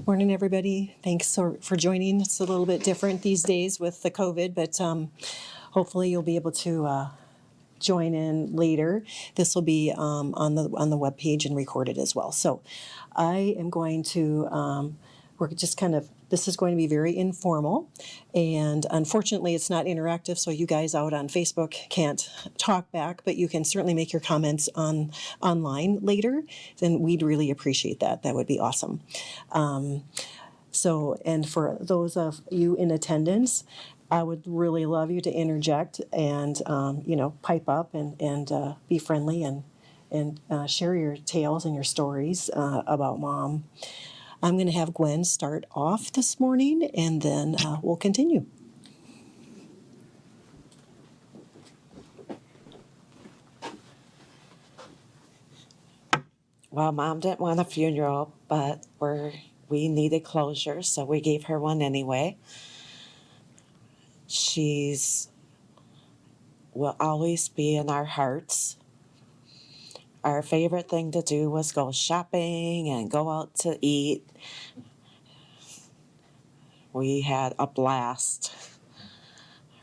Morning, everybody. Thanks for joining. It's a little bit different these days with the COVID, but hopefully you'll be able to join in later. This will be on the webpage and recorded as well. So I am going to, we're just kind of, this is going to be very informal. And unfortunately, it's not interactive, so you guys out on Facebook can't talk back, but you can certainly make your comments online later. Then we'd really appreciate that. That would be awesome. And for those of you in attendance, I would really love you to interject and, pipe up and be friendly and share your tales and your stories about Mom. I'm going to have Gwen start off this morning, and then we'll continue. Well, Mom didn't want a funeral, but we needed closure, so we gave her one anyway. She's will always be in our hearts. Our favorite thing to do was go shopping and go out to eat. We had a blast.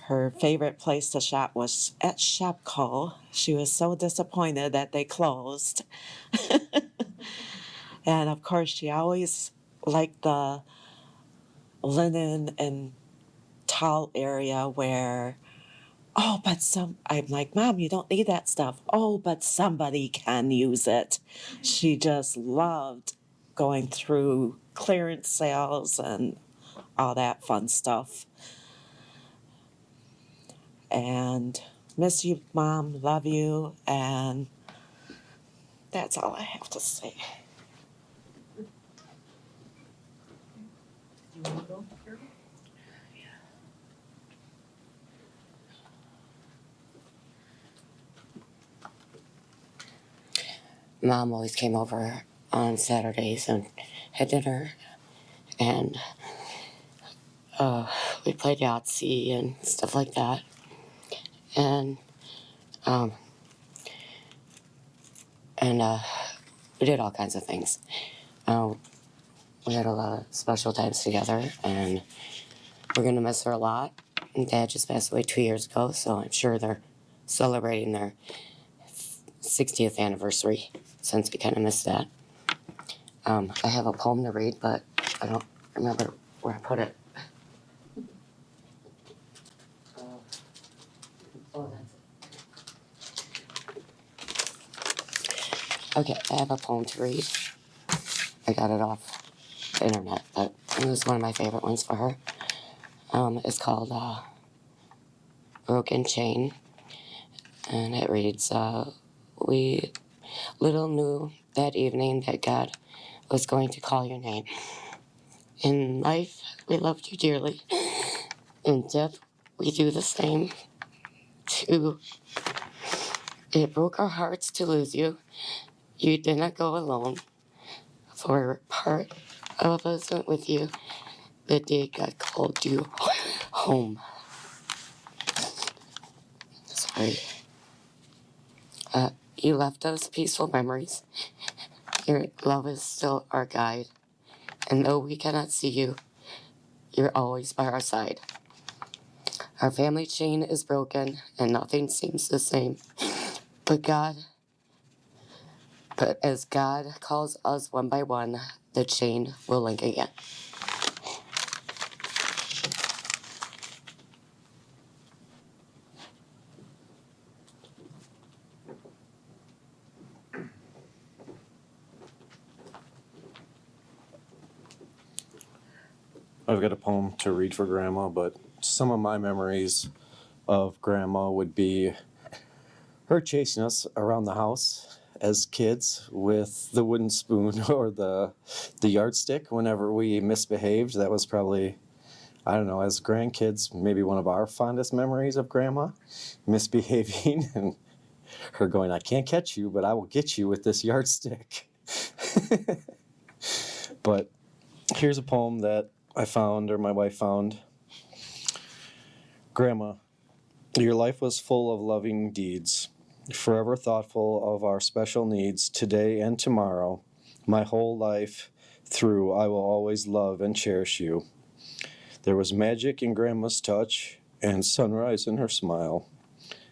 Her favorite place to shop was at Shopko. She was so disappointed that they closed. And of course, she always liked the linen and towel area where, I'm like, Mom, you don't need that stuff. Oh, but somebody can use it. She just loved going through clearance sales and all that fun stuff. And miss you, Mom, love you, and that's all I have to say. You want to go, Carol? Mom always came over on Saturdays and had dinner, and we played Yahtzee and stuff like that. And we did all kinds of things. We had a lot of special times together, and we're gonna miss her a lot. And Dad just passed away 2 years ago, so I'm sure they're celebrating their 60th anniversary since we kind of missed that. I have a poem to read, but I don't remember where I put it. That's it. Okay, I have a poem to read. I got it off the internet, but it was one of my favorite ones for her. It's called Broken Chain, and it reads, we little knew that evening that God was going to call your name. In life, we loved you dearly. In death, we do the same. Too. It broke our hearts to lose you. You did not go alone, for part of us went with you the day God called you home. Sorry. You left us peaceful memories. Your love is still our guide. And though we cannot see you, you're always by our side. Our family chain is broken and nothing seems the same. But as God calls us one by one, the chain will link again. I've got a poem to read for Grandma, but some of my memories of Grandma would be her chasing us around the house as kids with the wooden spoon or the yardstick whenever we misbehaved. That was probably, I don't know, as grandkids, maybe one of our fondest memories of Grandma misbehaving and her going, I can't catch you, but I will get you with this yardstick. But here's a poem that I found, or my wife found. Grandma, your life was full of loving deeds, forever thoughtful of our special needs today and tomorrow. My whole life through I will always love and cherish you. There was magic in Grandma's touch and sunrise in her smile.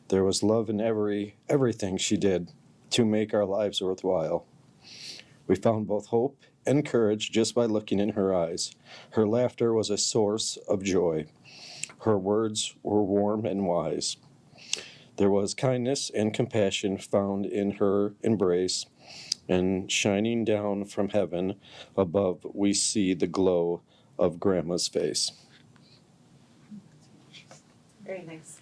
There was love in everything she did to make our lives worthwhile. We found both hope and courage just by looking in her eyes. Her laughter was a source of joy. Her words were warm and wise. There was kindness and compassion found in her embrace, and shining down from heaven above, we see the glow of Grandma's face. Very nice.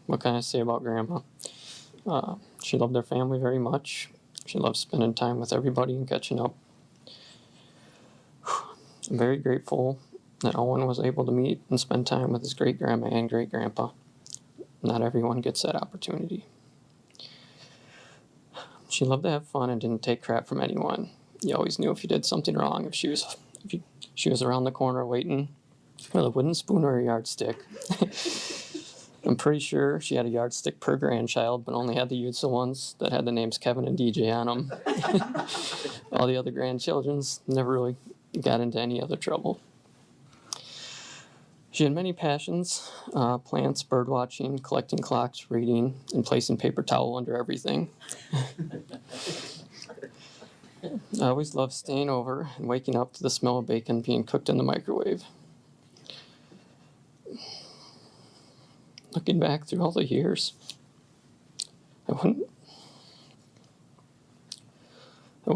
What can I say about Grandma? She loved her family very much. She loved spending time with everybody and catching up. I'm very grateful that Owen was able to meet and spend time with his great grandma and great grandpa. Not everyone gets that opportunity. She loved to have fun and didn't take crap from anyone. You always knew if you did something wrong, if she was around the corner waiting with a wooden spoon or a yardstick. I'm pretty sure she had a yardstick per grandchild, but only had the useful ones that had the names Kevin and DJ on them. All the other grandchildren's never really got into any other trouble. She had many passions, plants, bird watching, collecting clocks, reading, and placing paper towel under everything. I always loved staying over and waking up to the smell of bacon being cooked in the microwave. Looking back through all the years, I wouldn't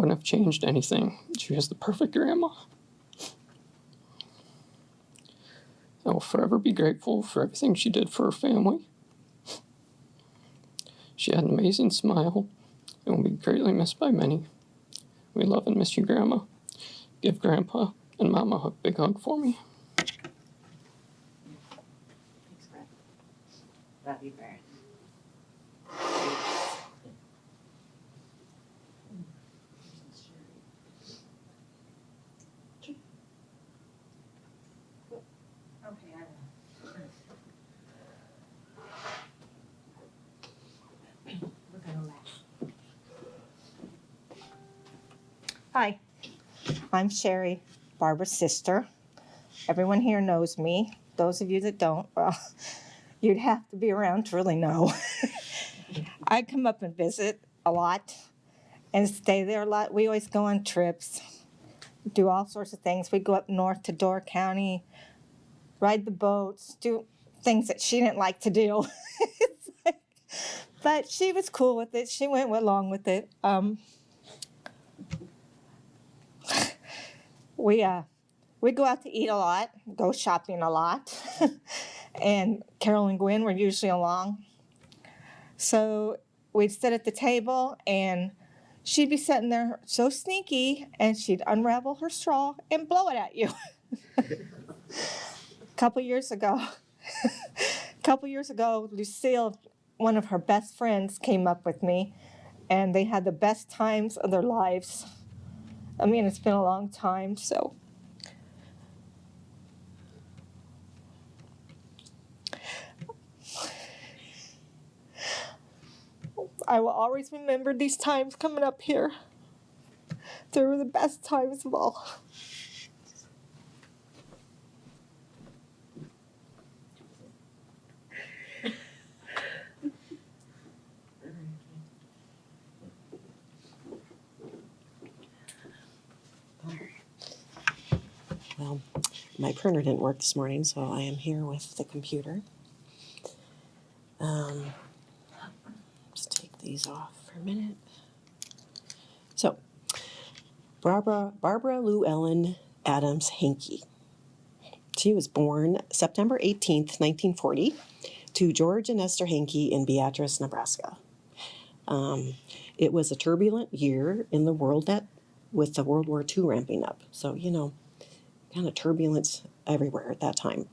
have changed anything. She was the perfect grandma. I will forever be grateful for everything she did for her family. She had an amazing smile and will be greatly missed by many. We love and miss you, Grandma. Give Grandpa and Mama a big hug for me. Thanks, Brad. Love you, Brad. Hi, I'm Sherry, Barbara's sister. Everyone here knows me. Those of you that don't, well, you'd have to be around to really know. I come up and visit a lot and stay there a lot. We always go on trips, do all sorts of things. We go up north to Door County, ride the boats, do things that she didn't like to do. But she was cool with it. She went along with it. We go out to eat a lot, go shopping a lot, and Carol and Gwen were usually along. So we'd sit at the table, and she'd be sitting there so sneaky, and she'd unravel her straw and blow it at you. A couple years ago, Lucille, one of her best friends, came up with me, and they had the best times of their lives. I mean, it's been a long time, so. I will always remember these times coming up here. They were the best times of all. Well, my printer didn't work this morning, so I am here with the computer. Just take these off for a minute. So, Barbara Lou Ellen Adams Hankey. She was born September 18th, 1940, to George and Esther Hankey in Beatrice, Nebraska. It was a turbulent year in the world with the World War II ramping up. So, kind of turbulence everywhere at that time.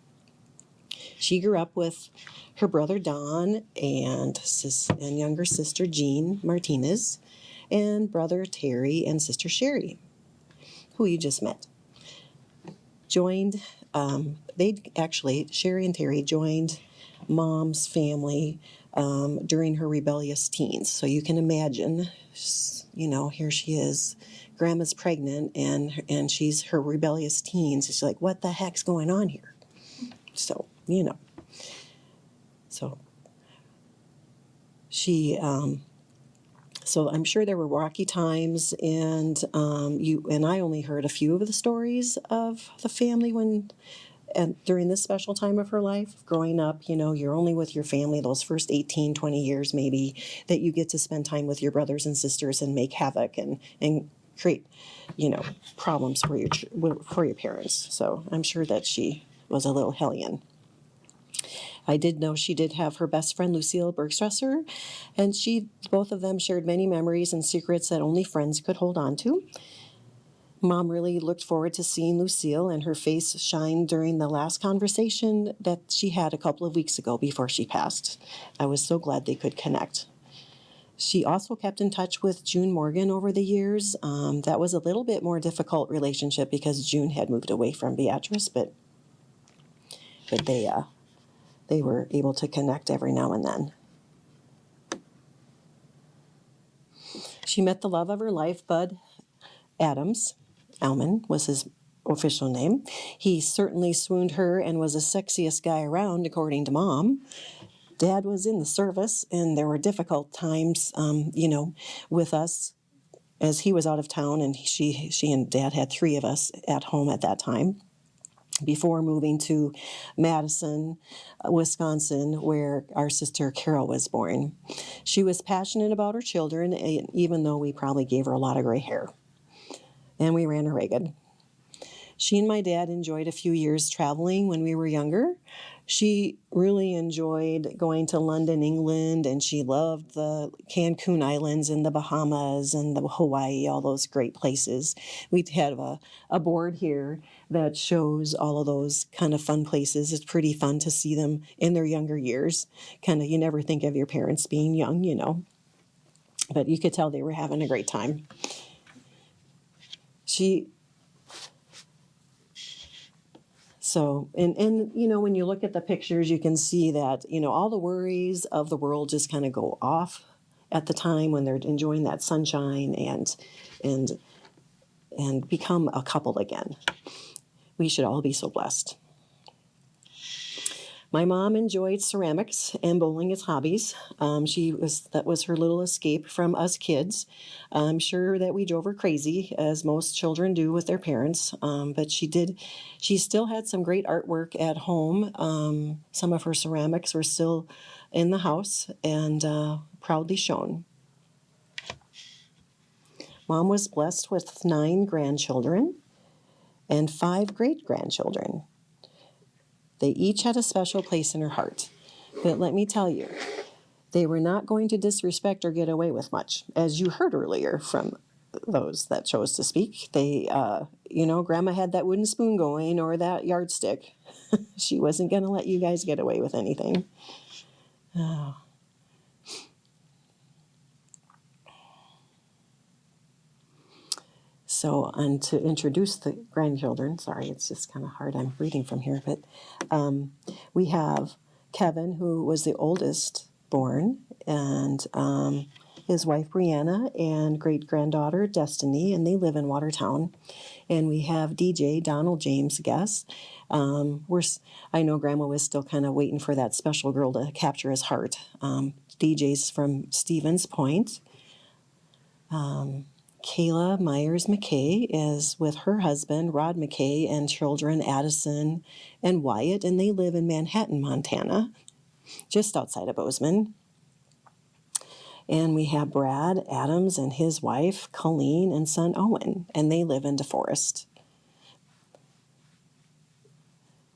She grew up with her brother Don and younger sister Jean Martinez and brother Terry and sister Sherry, who you just met. joined, Sherry and Terry joined Mom's family during her rebellious teens. So you can imagine, here she is, Grandma's pregnant, and she's her rebellious teens. She's like, what the heck's going on here? So, so she, so I'm sure there were rocky times, and I only heard a few of the stories of the family during this special time of her life. Growing up, you're only with your family those first 18, 20 years maybe, that you get to spend time with your brothers and sisters and make havoc and create, problems for your parents. So I'm sure that she was a little hellion. I did know she did have her best friend, Lucille Bergstresser, and both of them shared many memories and secrets that only friends could hold on to. Mom really looked forward to seeing Lucille and her face shine during the last conversation that she had a couple of weeks ago before she passed. I was so glad they could connect. She also kept in touch with June Morgan over the years. That was a little bit more difficult relationship because June had moved away from Beatrice, but they were able to connect every now and then. She met the love of her life, Bud Adams. Alman was his official name. He certainly swooned her and was the sexiest guy around, according to Mom. Dad was in the service, and there were difficult times, with us as he was out of town, and she and Dad had 3 of us at home at that time before moving to Madison, Wisconsin, where our sister Carol was born. She was passionate about her children, even though we probably gave her a lot of gray hair. And we ran her ragged. She and my dad enjoyed a few years traveling when we were younger. She really enjoyed going to London, England, and she loved the Cancun Islands and the Bahamas and the Hawaii, all those great places. We have a board here that shows all of those kind of fun places. It's pretty fun to see them in their younger years. You never think of your parents being young, but you could tell they were having a great time. So, and when you look at the pictures, you can see that, all the worries of the world just kind of go off at the time when they're enjoying that sunshine and become a couple again. We should all be so blessed. My mom enjoyed ceramics and bowling as hobbies. That was her little escape from us kids. I'm sure that we drove her crazy, as most children do with their parents. But she still had some great artwork at home. Some of her ceramics were still in the house and proudly shown. Mom was blessed with 9 grandchildren and 5 great-grandchildren. They each had a special place in her heart. But let me tell you, they were not going to disrespect or get away with much. As you heard earlier from those that chose to speak, Grandma had that wooden spoon going or that yardstick. She wasn't going to let you guys get away with anything. Oh. So, and to introduce the grandchildren, sorry, it's just kind of hard. I'm reading from here, but we have Kevin, who was the oldest born, and his wife Brianna and great-granddaughter Destiny, and they live in Watertown. And we have DJ Donald James Guess. I know Grandma was still kind of waiting for that special girl to capture his heart. DJ's from Stevens Point. Kayla Myers McKay is with her husband, Rod McKay, and children Addison and Wyatt, and they live in Manhattan, Montana, just outside of Bozeman. And we have Brad Adams and his wife, Colleen, and son Owen, and they live in DeForest.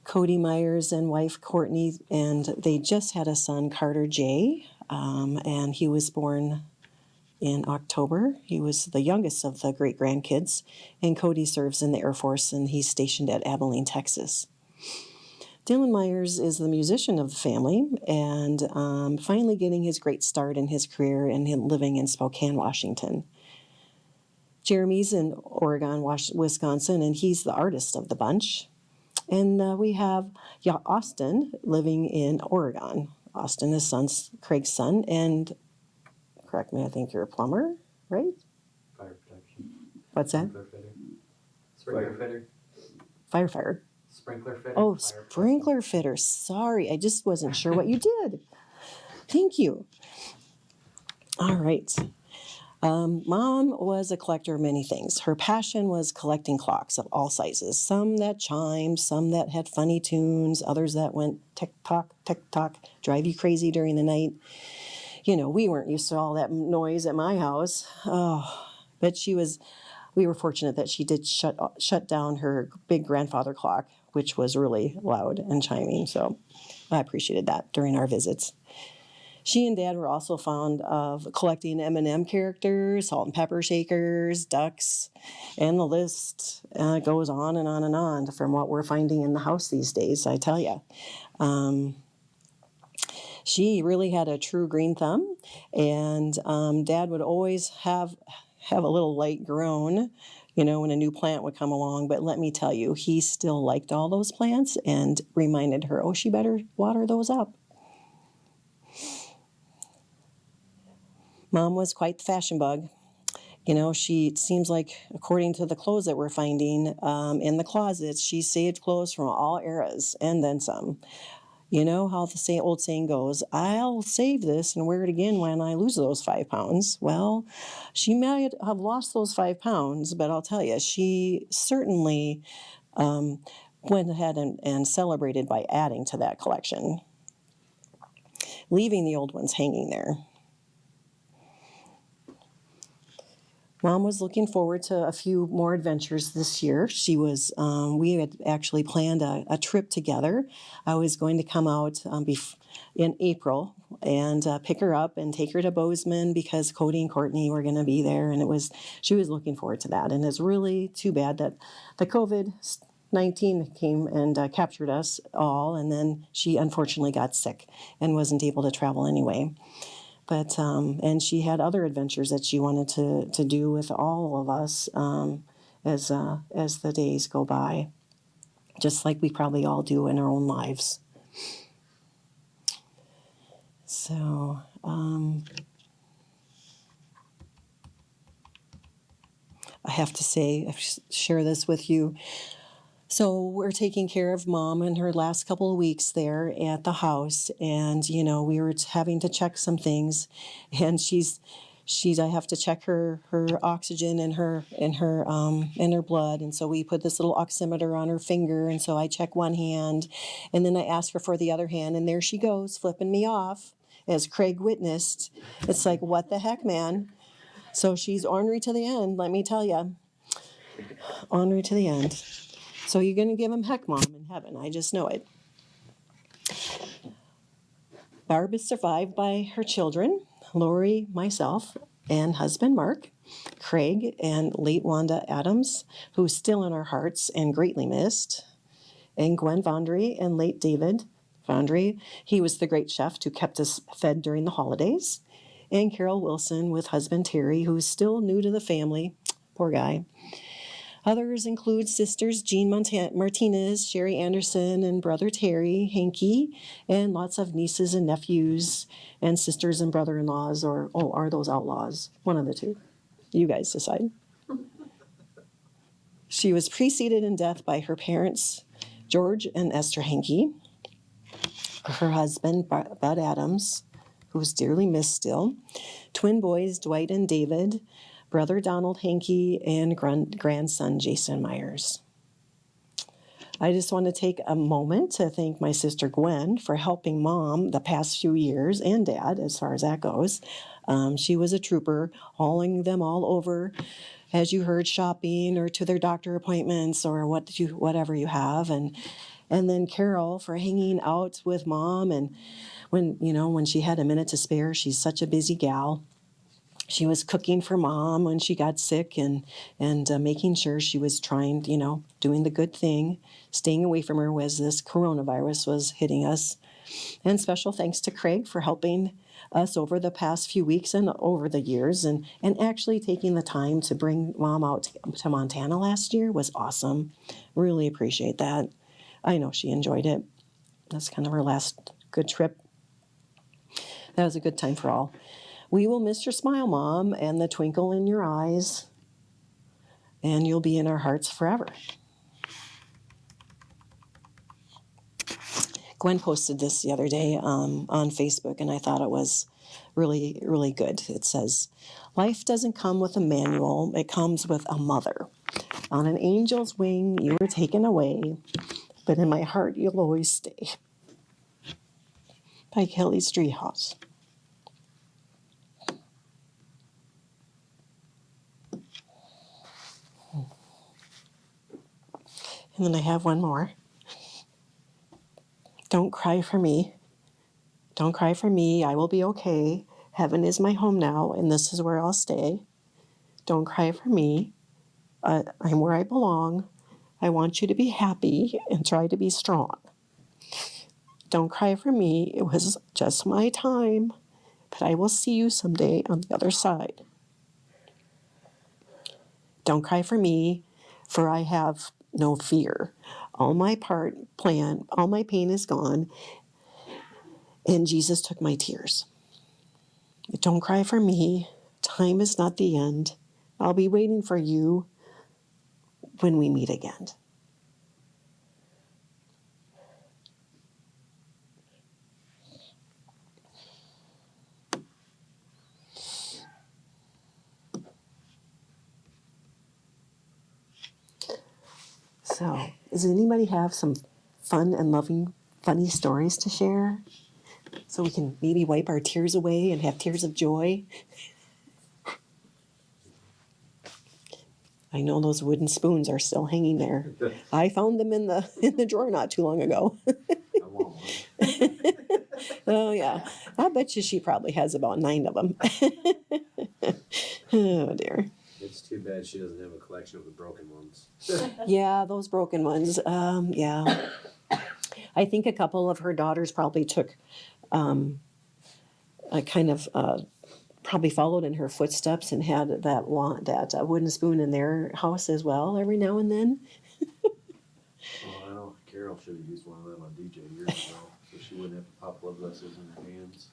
Cody Myers and wife Courtney, and they just had a son, Carter J., and he was born in October. He was the youngest of the great-grandkids, and Cody serves in the Air Force, and he's stationed at Abilene, Texas. Dylan Myers is the musician of the family, and finally getting his great start in his career and living in Spokane, Washington. Jeremy's in Oregon, Wisconsin, and he's the artist of the bunch. And we have Austin living in Oregon. Austin is Craig's son, and correct me, I think you're a plumber, right? Fire protection. What's that? Sprinkler fitter. Firefighter. Sprinkler fitter. Oh, sprinkler fitter. Sorry, I just wasn't sure what you did. Thank you. All right. Mom was a collector of many things. Her passion was collecting clocks of all sizes, some that chimed, some that had funny tunes, others that went tick-tock, tick-tock, drive you crazy during the night. You know, we weren't used to all that noise at my house. Oh, but we were fortunate that she did shut down her big grandfather clock, which was really loud and chiming. So I appreciated that during our visits. She and Dad were also fond of collecting M&M characters, salt and pepper shakers, ducks, and the list goes on and on and on from what we're finding in the house these days, I tell you. She really had a true green thumb, and Dad would always have a little light groan, you know, when a new plant would come along. But let me tell you, he still liked all those plants and reminded her, oh, she better water those up. Mom was quite the fashion bug. You know, it seems like, according to the clothes that we're finding in the closets, she saved clothes from all eras and then some. You know how the old saying goes, I'll save this and wear it again when I lose those 5 pounds. Well, she might have lost those 5 pounds, but I'll tell you, she certainly went ahead and celebrated by adding to that collection, leaving the old ones hanging there. Mom was looking forward to a few more adventures this year. We had actually planned a trip together. I was going to come out in April and pick her up and take her to Bozeman because Cody and Courtney were going to be there, and she was looking forward to that. And it's really too bad that the COVID-19 came and captured us all, and then she unfortunately got sick and wasn't able to travel anyway. But and she had other adventures that she wanted to do with all of us as the days go by, just like we probably all do in our own lives. So I have to say, share this with you. So we're taking care of Mom in her last couple of weeks there at the house, and you know we were having to check some things, and I have to check her oxygen in her blood, and so we put this little oximeter on her finger, and so I check one hand, and then I ask her for the other hand, and there she goes flipping me off, as Craig witnessed. It's like, what the heck, man? So she's ornery to the end, let me tell you, ornery to the end. So you're going to give him heck, Mom, in heaven. I just know it. Barb is survived by her children, Lori, myself, and husband Mark, Craig, and late Wanda Adams, who's still in our hearts and greatly missed, and Gwen Vondry and late David Vondry. He was the great chef who kept us fed during the holidays, and Carol Wilson with husband Terry, who's still new to the family. Poor guy. Others include sisters Jean Martinez, Sherry Anderson, and brother Terry, Hanky, and lots of nieces and nephews, and sisters and brother-in-laws, or, are those outlaws? One of the two. You guys decide. She was preceded in death by her parents, George and Esther Hanky, her husband, Bud Adams, who was dearly missed still, twin boys, Dwight and David, brother Donald Hanky, and grandson Jason Myers. I just want to take a moment to thank my sister Gwen for helping Mom the past few years, and Dad, as far as that goes. She was a trooper, hauling them all over, as you heard, shopping or to their doctor appointments or whatever you have. And then Carol for hanging out with Mom, and when she had a minute to spare, she's such a busy gal. She was cooking for Mom when she got sick and making sure she was trying, doing the good thing, staying away from her as this coronavirus was hitting us. And special thanks to Craig for helping us over the past few weeks and over the years. And actually taking the time to bring Mom out to Montana last year was awesome. Really appreciate that. I know she enjoyed it. That's kind of her last good trip. That was a good time for all. We will miss your smile, Mom, and the twinkle in your eyes, and you'll be in our hearts forever. Gwen posted this the other day on Facebook, and I thought it was really, really good. It says, "Life doesn't come with a manual, it comes with a mother. On an angel's wing, you were taken away, but in my heart, you'll always stay." By Kelly Streethouse. And then I have one more. "Don't cry for me. Don't cry for me. I will be okay. Heaven is my home now, and this is where I'll stay. Don't cry for me. I'm where I belong. I want you to be happy and try to be strong. Don't cry for me. It was just my time, but I will see you someday on the other side. Don't cry for me, for I have no fear. All my pain is gone, and Jesus took my tears. Don't cry for me. Time is not the end. I'll be waiting for you when we meet again." So, does anybody have some fun and loving, funny stories to share? So we can maybe wipe our tears away and have tears of joy? I know those wooden spoons are still hanging there. I found them in the drawer not too long ago. I want one. Oh yeah, I bet you she probably has about 9 of them. Oh dear. It's too bad she doesn't have a collection of the broken ones. Yeah, those broken ones. Yeah, I think a couple of her daughters probably took a kind of probably followed in her footsteps and had that wooden spoon in their house as well every now and then. Well, I know Carol should have used one of them on DJ years ago, so she wouldn't have to pop blood vessels in her hands.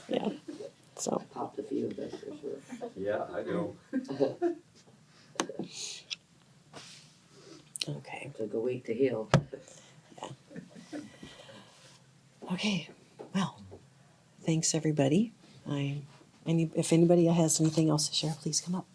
Yeah. So Popped a few, that's for sure. Yeah, I know. okay. Took a week to heal. Okay. Well, thanks everybody. If anybody has anything else to share, please come up.